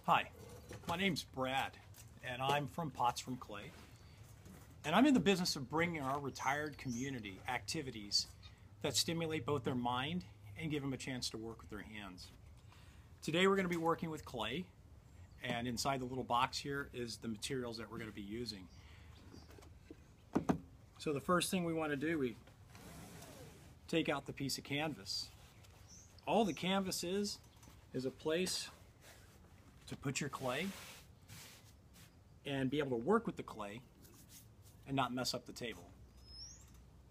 Hi, my name's Brad, and I'm from Pots from Clay. And I'm in the business of bringing our retired community activities that stimulate both their mind and give them a chance to work with their hands. Today we're going to be working with clay, and inside the little box here is the materials that we're going to be using. So the first thing we want to do, we take out the piece of canvas. All the canvas is a place to put your clay and be able to work with the clay and not mess up the table.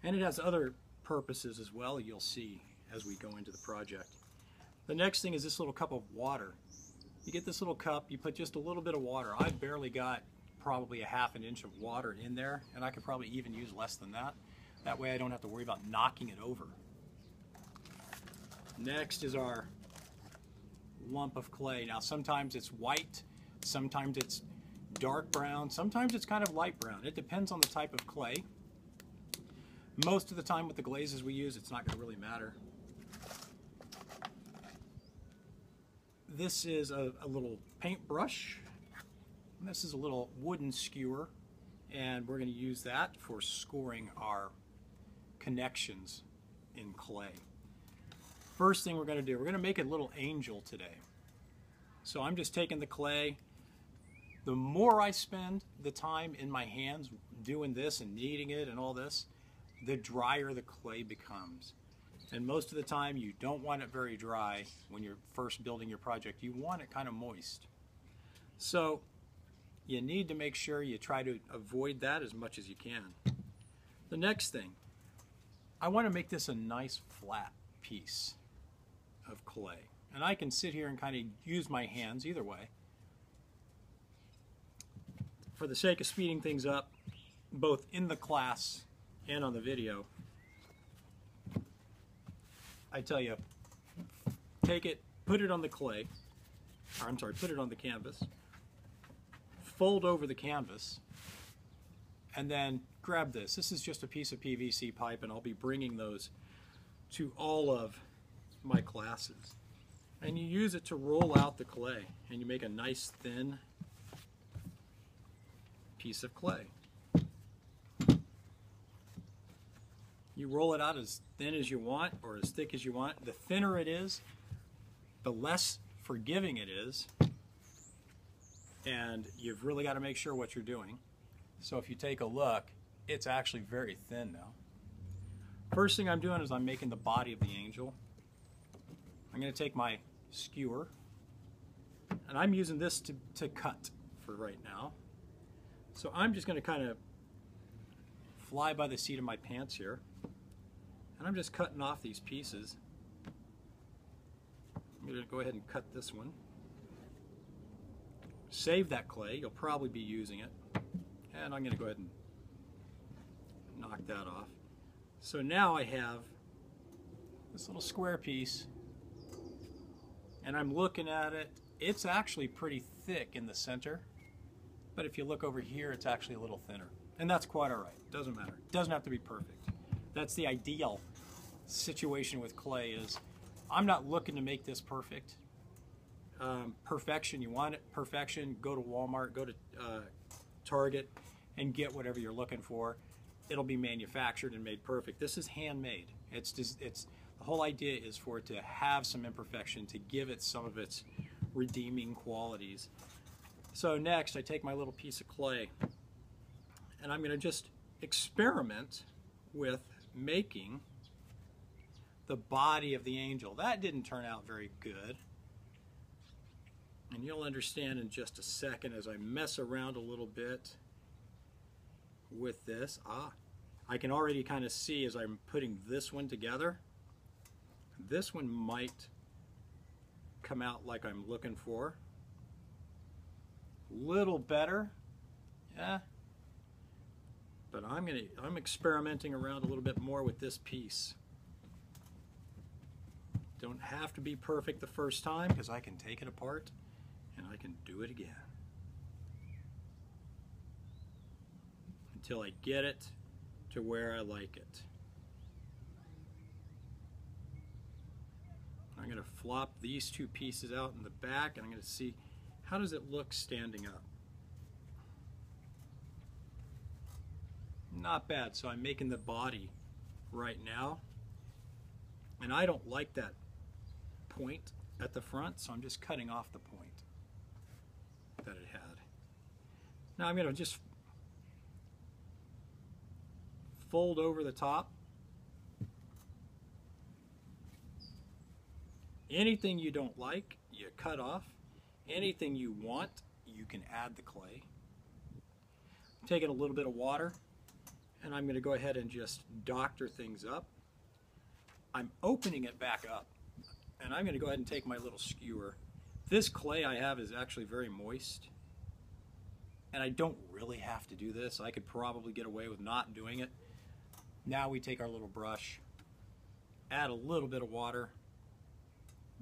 And it has other purposes as well, you'll see as we go into the project. The next thing is this little cup of water. You get this little cup, you put just a little bit of water. I've barely got probably a half an inch of water in there, and I could probably even use less than that. That way I don't have to worry about knocking it over. Next is our lump of clay. Now sometimes it's white, sometimes it's dark brown, sometimes it's kind of light brown. It depends on the type of clay. Most of the time with the glazes we use, it's not going to really matter. This is a little paintbrush. This is a little wooden skewer, and we're going to use that for scoring our connections in clay. First thing we're going to do, we're going to make a little angel today. So I'm just taking the clay. The more I spend the time in my hands doing this and kneading it and all this, the drier the clay becomes. And most of the time you don't want it very dry when you're first building your project. You want it kind of moist. So you need to make sure you try to avoid that as much as you can. The next thing, I want to make this a nice flat piece of clay. And I can sit here and kind of use my hands either way. For the sake of speeding things up, both in the class and on the video, I tell you, take it, put it on the clay, or I'm sorry, put it on the canvas, fold over the canvas, and then grab this. This is just a piece of PVC pipe, and I'll be bringing those to all of my classes. And you use it to roll out the clay, and you make a nice thin piece of clay. You roll it out as thin as you want or as thick as you want. The thinner it is, the less forgiving it is, and you've really got to make sure what you're doing. So if you take a look, it's actually very thin now. First thing I'm doing is I'm making the body of the angel. I'm going to take my skewer, and I'm using this to cut for right now. So I'm just going to kind of fly by the seat of my pants here, and I'm just cutting off these pieces. I'm going to go ahead and cut this one. Save that clay, you'll probably be using it, and I'm going to go ahead and knock that off. So now I have this little square piece, and I'm looking at it. It's actually pretty thick in the center, but if you look over here, it's actually a little thinner. And that's quite all right. Doesn't matter. It doesn't have to be perfect. That's the ideal situation with clay is I'm not looking to make this perfect. Perfection, you want it perfection, go to Walmart, go to Target, and get whatever you're looking for. It'll be manufactured and made perfect. This is handmade. It's the whole idea is for it to have some imperfection, to give it some of its redeeming qualities. So next, I take my little piece of clay, and I'm going to just experiment with making the body of the angel. That didn't turn out very good, and you'll understand in just a second as I mess around a little bit with this. I can already kind of see as I'm putting this one together, this one might come out like I'm looking for. Little better, yeah. But I'm experimenting around a little bit more with this piece. Don't have to be perfect the first time because I can take it apart and I can do it again until I get it to where I like it. I'm going to flop these two pieces out in the back, and I'm going to see How does it look standing up? Not bad. So I'm making the body right now, and I don't like that point at the front, so I'm just cutting off the point that it had. Now I'm going to just fold over the top. Anything you don't like, you cut off. Anything you want, you can add the clay. I'm taking a little bit of water, and I'm going to go ahead and just doctor things up. I'm opening it back up, and I'm going to go ahead and take my little skewer. This clay I have is actually very moist, and I don't really have to do this. I could probably get away with not doing it. Now we take our little brush, add a little bit of water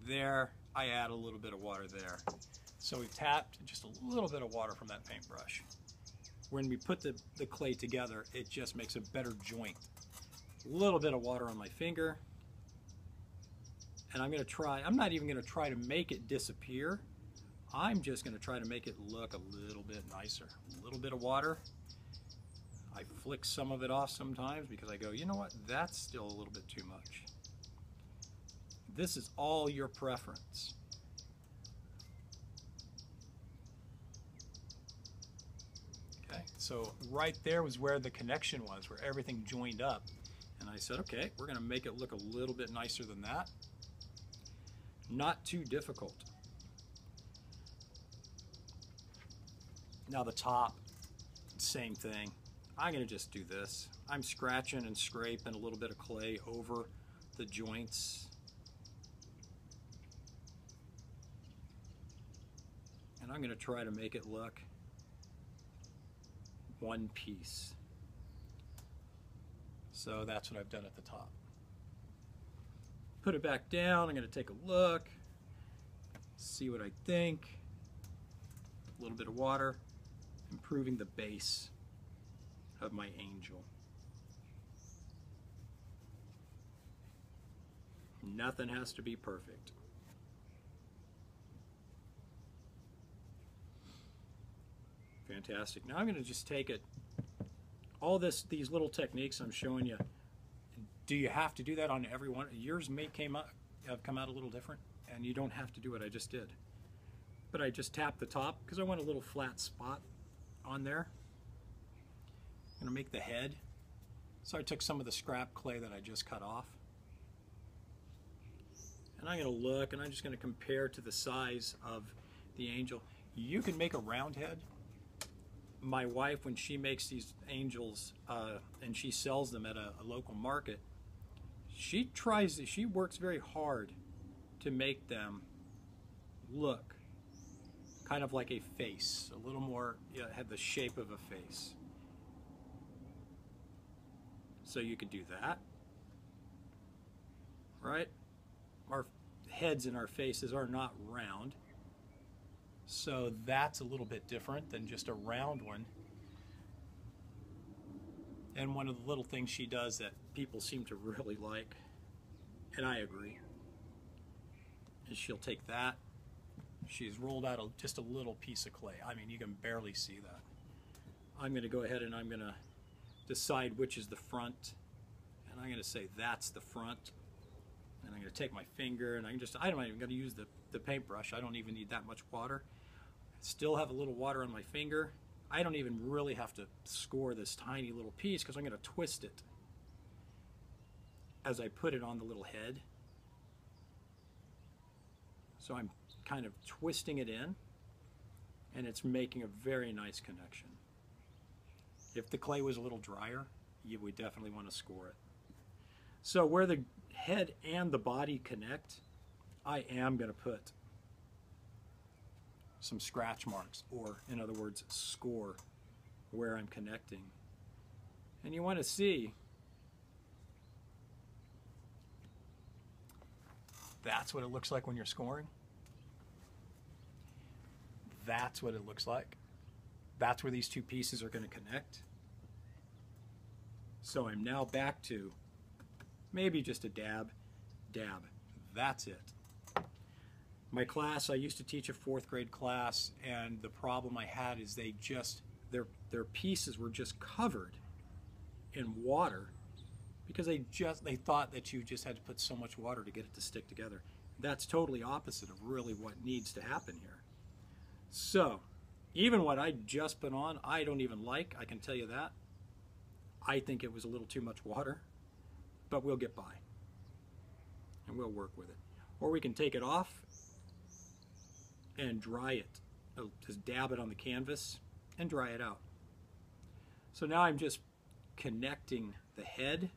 there. I add a little bit of water there. So we've tapped just a little bit of water from that paintbrush. When we put the clay together, it just makes a better joint. A little bit of water on my finger. And I'm not even going to try to make it disappear. I'm just going to try to make it look a little bit nicer. A little bit of water. I flick some of it off sometimes because I go, you know what, that's still a little bit too much. This is all your preference. Okay, so right there was where the connection was, where everything joined up. And I said, okay, we're going to make it look a little bit nicer than that. Not too difficult. Now the top, same thing. I'm going to just do this. I'm scratching and scraping a little bit of clay over the joints. And I'm going to try to make it look one piece. So that's what I've done at the top. Put it back down. I'm going to take a look, see what I think. A little bit of water, improving the base of my angel. Nothing has to be perfect. Fantastic. Now I'm going to just take it, all these little techniques I'm showing you. Do you have to do that on every one? Yours may have come out a little different, and you don't have to do what I just did. But I just tap the top because I want a little flat spot on there. I'm going to make the head. So I took some of the scrap clay that I just cut off. And I'm going to look, and I'm just going to compare to the size of the angel. You can make a round head. My wife, when she makes these angels and she sells them at a local market, she works very hard to make them look kind of like a face, a little more, have the shape of a face. So you could do that, right? Our heads and our faces are not round. So that's a little bit different than just a round one. And one of the little things she does that people seem to really like, and I agree, is she'll take that. She's rolled out just a little piece of clay. I mean, you can barely see that. I'm going to go ahead and I'm going to decide which is the front. And I'm going to say that's the front. And I'm going to take my finger and I'm not even going to use the paintbrush. I don't even need that much water. I still have a little water on my finger. I don't even really have to score this tiny little piece because I'm going to twist it as I put it on the little head. So I'm kind of twisting it in, and it's making a very nice connection. If the clay was a little drier, you would definitely want to score it. So where the head and the body connect, I am going to put some scratch marks, or in other words, score where I'm connecting. And you want to see that's what it looks like when you're scoring. That's what it looks like. That's where these two pieces are going to connect. So I'm now back to maybe just a dab, dab. That's it. My class, I used to teach a 4th grade class, and the problem I had is they just, their pieces were just covered in water because they thought that you just had to put so much water to get it to stick together. That's totally opposite of really what needs to happen here. So, even what I just put on, I don't even like, I can tell you that. I think it was a little too much water, but we'll get by. And we'll work with it. Or we can take it off and dry it. I'll just dab it on the canvas and dry it out. So now I'm just connecting the head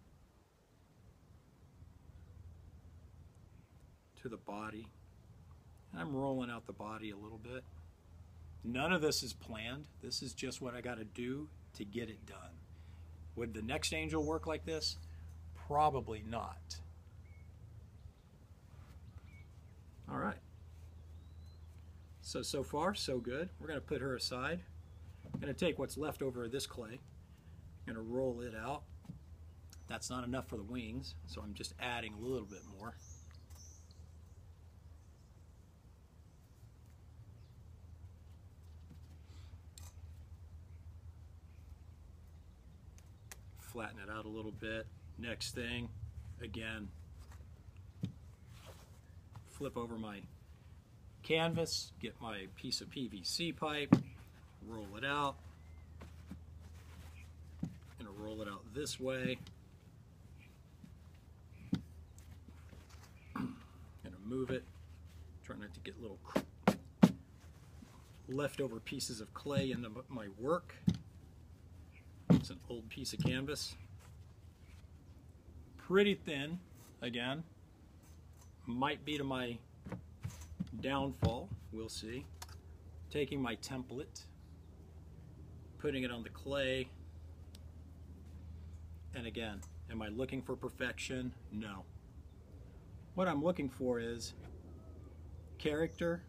to the body. And I'm rolling out the body a little bit. None of this is planned. This is just what I got to do to get it done. Would the next angel work like this? Probably not. All right. So far, so good. We're going to put her aside. I'm going to take what's left over of this clay. I'm going to roll it out. That's not enough for the wings, so I'm just adding a little bit more. Flatten it out a little bit. Next thing, again, flip over my canvas, get my piece of PVC pipe, roll it out. I'm going to roll it out this way. I'm going to move it, try not to get little leftover pieces of clay into my work. It's an old piece of canvas. Pretty thin, again. Might be to my downfall, we'll see. Taking my template, putting it on the clay, and again, am I looking for perfection? No. What I'm looking for is character,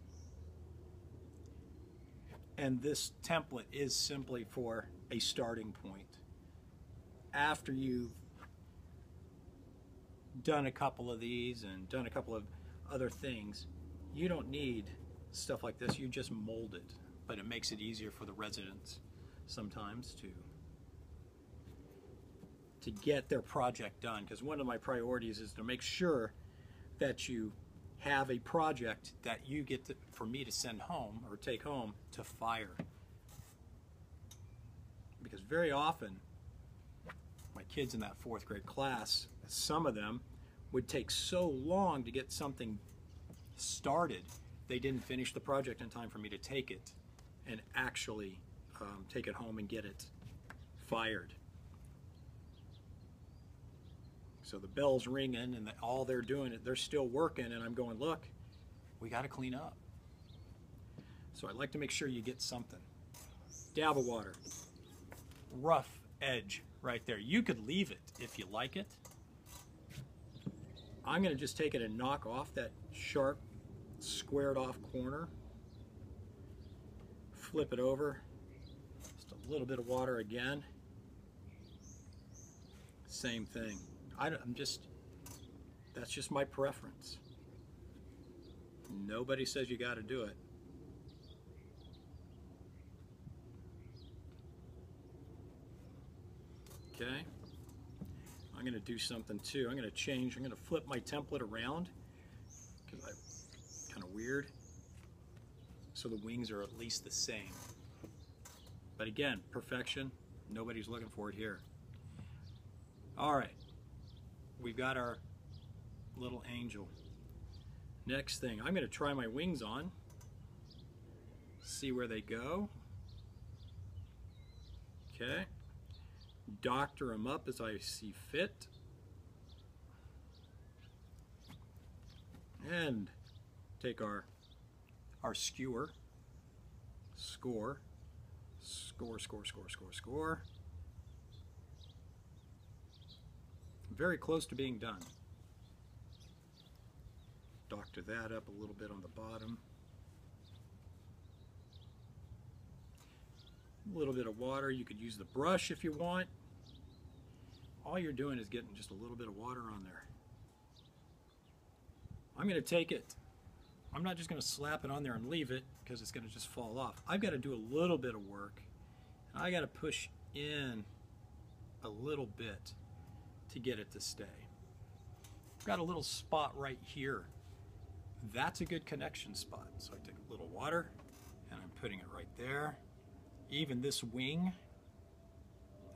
and this template is simply for a starting point. After you've done a couple of these and done a couple of other things, you don't need stuff like this. You just mold it, but it makes it easier for the residents sometimes to get their project done, because one of my priorities is to make sure that you have a project that you get to, for me to send home or take home to fire. Because very often my kids in that 4th grade class, some of them would take so long to get something started, they didn't finish the project in time for me to take it and actually take it home and get it fired. So the bell's ringing and all they're doing, they're still working, and I'm going, look, we got to clean up. So I'd like to make sure you get something. Dab of water. Rough edge right there. You could leave it if you like it. I'm going to just take it and knock off that sharp, squared off corner. Flip it over. Just a little bit of water again. Same thing. That's just my preference. Nobody says you got to do it. Okay. I'm going to do something too. I'm going to change. I'm going to flip my template around because I'm kind of weird. So the wings are at least the same. But again, perfection. Nobody's looking for it here. All right. We've got our little angel. Next thing, I'm going to try my wings on. See where they go. Okay. Doctor them up as I see fit. And take our skewer. Score. Very close to being done. Doctor that up a little bit on the bottom. A little bit of water. You could use the brush if you want. All you're doing is getting just a little bit of water on there. I'm going to take it I'm not just going to slap it on there and leave it because it's going to just fall off. I've got to do a little bit of work. I got to push in a little bit to get it to stay. I've got a little spot right here. That's a good connection spot. So I take a little water and I'm putting it right there. Even this wing,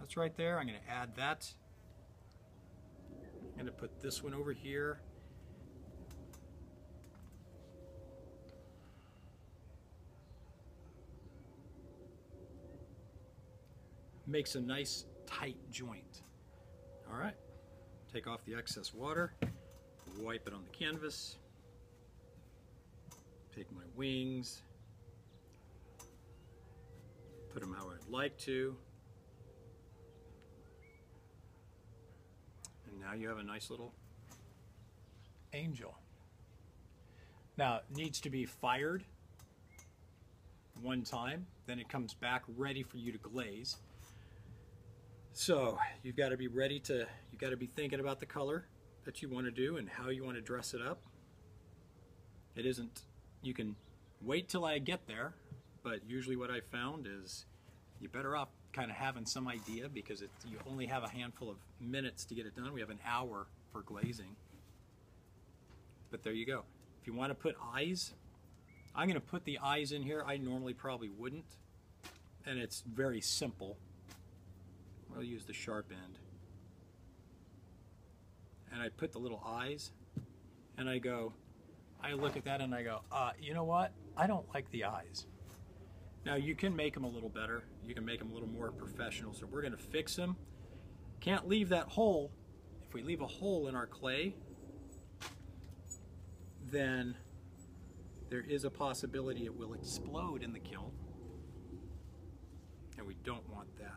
that's right there. I'm going to add that. I'm going to put this one over here. Makes a nice tight joint. All right, take off the excess water, wipe it on the canvas, take my wings, put them how I'd like to, and now you have a nice little angel. Now it needs to be fired one time, then it comes back ready for you to glaze. So you've got to be ready to, you've got to be thinking about the color that you want to do and how you want to dress it up. It isn't, you can wait till I get there, but usually what I found is you're better off kind of having some idea because you only have a handful of minutes to get it done. We have an hour for glazing. But there you go. If you want to put eyes, I'm going to put the eyes in here. I normally probably wouldn't, and it's very simple. I'll use the sharp end. And I put the little eyes, and I look at that and I go, you know what? I don't like the eyes. Now you can make them a little better. You can make them a little more professional. So we're gonna fix them. Can't leave that hole. If we leave a hole in our clay, then there is a possibility it will explode in the kiln. And we don't want that.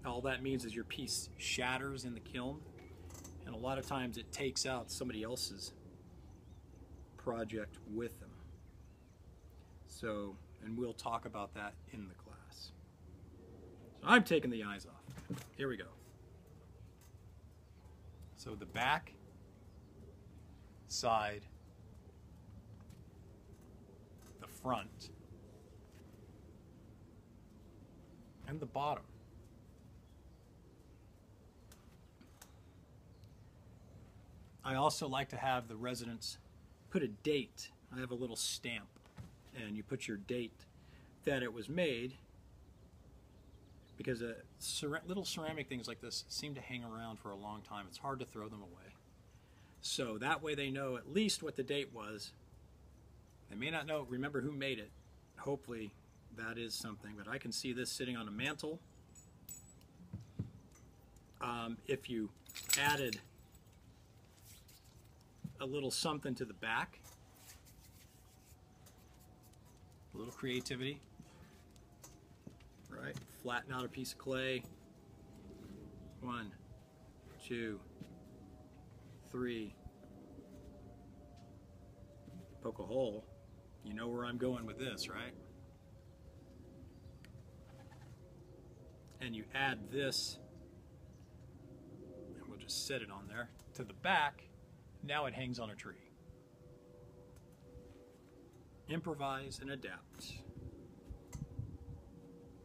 All that means is your piece shatters in the kiln, and a lot of times it takes out somebody else's project with them. So, and we'll talk about that in the class. So I'm taking the eyes off. Here we go. So the back, side, the front, and the bottom. I also like to have the residents put a date. I have a little stamp, and you put your date that it was made, because little ceramic things like this seem to hang around for a long time. It's hard to throw them away. So that way they know at least what the date was. They may not remember who made it. Hopefully that is something, but I can see this sitting on a mantle. If you added a little something to the back, a little creativity, right? Flatten out a piece of clay. 1, 2, 3. Poke a hole. You know where I'm going with this, right? And you add this, and we'll just set it on there, to the back. Now it hangs on a tree. Improvise and adapt.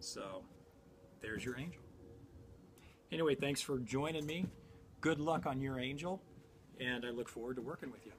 So, there's your angel. Anyway, thanks for joining me. Good luck on your angel, and I look forward to working with you.